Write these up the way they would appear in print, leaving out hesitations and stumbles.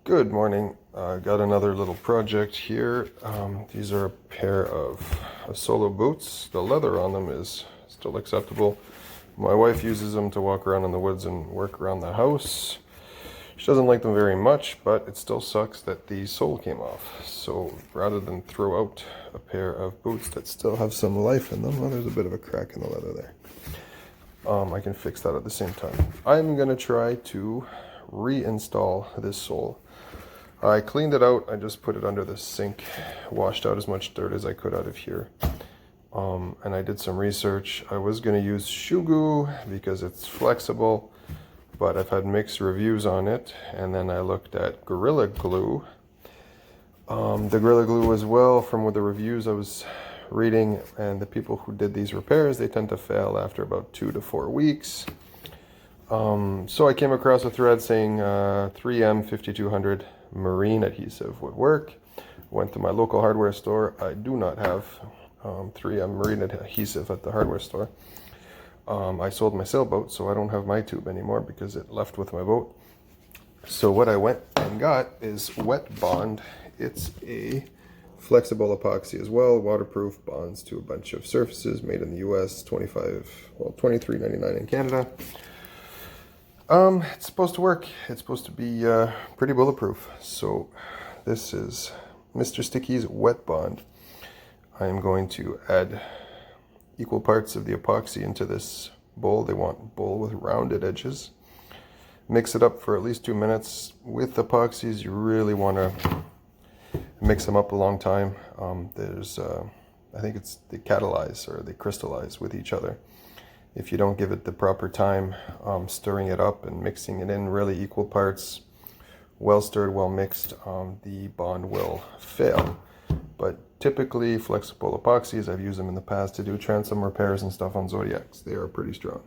Good morning. Got another little project here. These are a pair of solo boots. The leather on them is still acceptable. My wife uses them to walk around in the woods and work around the house. She doesn't like them very much, but it still sucks that the sole came off. So rather than throw out a pair of boots that still have some life in them, well, there's a bit of a crack in the leather there. I can fix that at the same time. I'm gonna try to reinstall this sole. I cleaned it out. I just put it under the sink, washed out as much dirt as I could out of here. And I did some research. I was going to use shoe glue because it's flexible, but I've had mixed reviews on it. And then I looked at Gorilla Glue. The Gorilla Glue as well, from the reviews I was reading, and the people who did these repairs, they tend to fail after about 2 to 4 weeks. So I came across a thread saying 3M 5200 marine adhesive would work. Went to my local hardware store. I do not have 3M marine adhesive at the hardware store. I sold my sailboat, so I don't have my tube anymore because it left with my boat. So what I went and got is Wet Bond. It's a flexible epoxy as well, waterproof, bonds to a bunch of surfaces, made in the US, $23.99 in Canada. It's supposed to work. It's supposed to be pretty bulletproof. So this is Mr. Sticky's Wet Bond. I am going to add equal parts of the epoxy into this bowl. They want a bowl with rounded edges. Mix it up for at least 2 minutes. With epoxies, you really want to mix them up a long time. I think they catalyze or they crystallize with each other. If you don't give it the proper time, stirring it up and mixing it in really equal parts, well stirred, well mixed, the bond will fail. But typically flexible epoxies, I've used them in the past to do transom repairs and stuff on Zodiacs. They are pretty strong.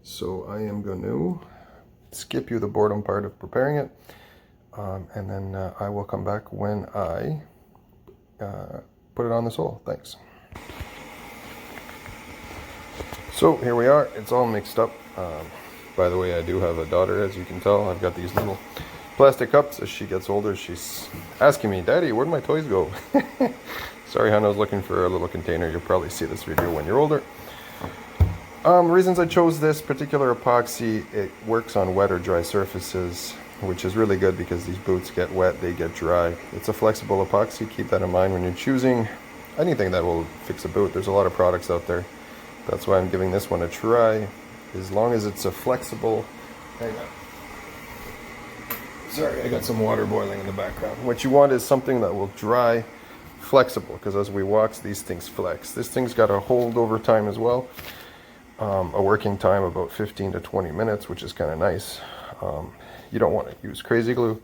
So I am going to skip you the boredom part of preparing it, and then I will come back when I put it on the sole. Thanks. So here we are, it's all mixed up. By the way, I do have a daughter, as you can tell. I've got these little plastic cups. As she gets older, she's asking me, Daddy, where'd my toys go? Sorry, hon, I was looking for a little container. You'll probably see this video when you're older. Reasons I chose this particular epoxy, it works on wet or dry surfaces, which is really good because these boots get wet, they get dry. It's a flexible epoxy. Keep that in mind when you're choosing anything that will fix a boot. There's a lot of products out there. That's why I'm giving this one a try. As long as it's a flexible... Hang on. Sorry, I got some water boiling in the background. What you want is something that will dry, flexible, because as we wax, these things flex. This thing's got a hold over time as well. A working time about 15 to 20 minutes, which is kind of nice. You don't want to use crazy glue,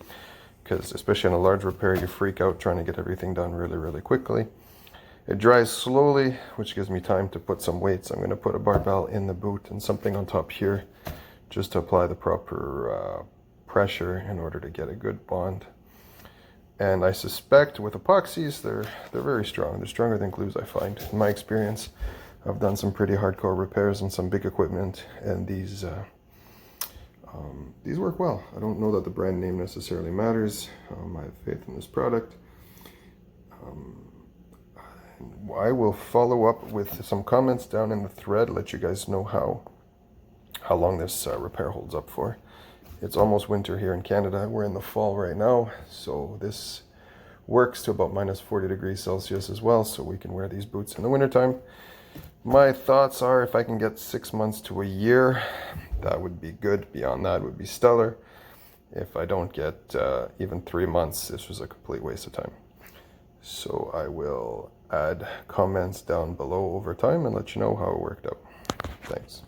because especially in a large repair, you freak out trying to get everything done really, really quickly. It dries slowly, which gives me time to put some weights. I'm going to put a barbell in the boot and something on top here just to apply the proper pressure in order to get a good bond. And I suspect with epoxies, they're very strong. They're stronger than glues, I find. In my experience, I've done some pretty hardcore repairs on some big equipment, and these work well. I don't know that the brand name necessarily matters. I have faith in this product. I will follow up with some comments down in the thread, let you guys know how long this repair holds up for. It's almost winter here in Canada. We're in the fall right now, so this works to about minus 40 degrees Celsius as well, so we can wear these boots in the wintertime. My thoughts are if I can get 6 months to a year, that would be good. Beyond that would be stellar. If I don't get even 3 months, this was a complete waste of time. So I will add comments down below over time and let you know how it worked out. Thanks.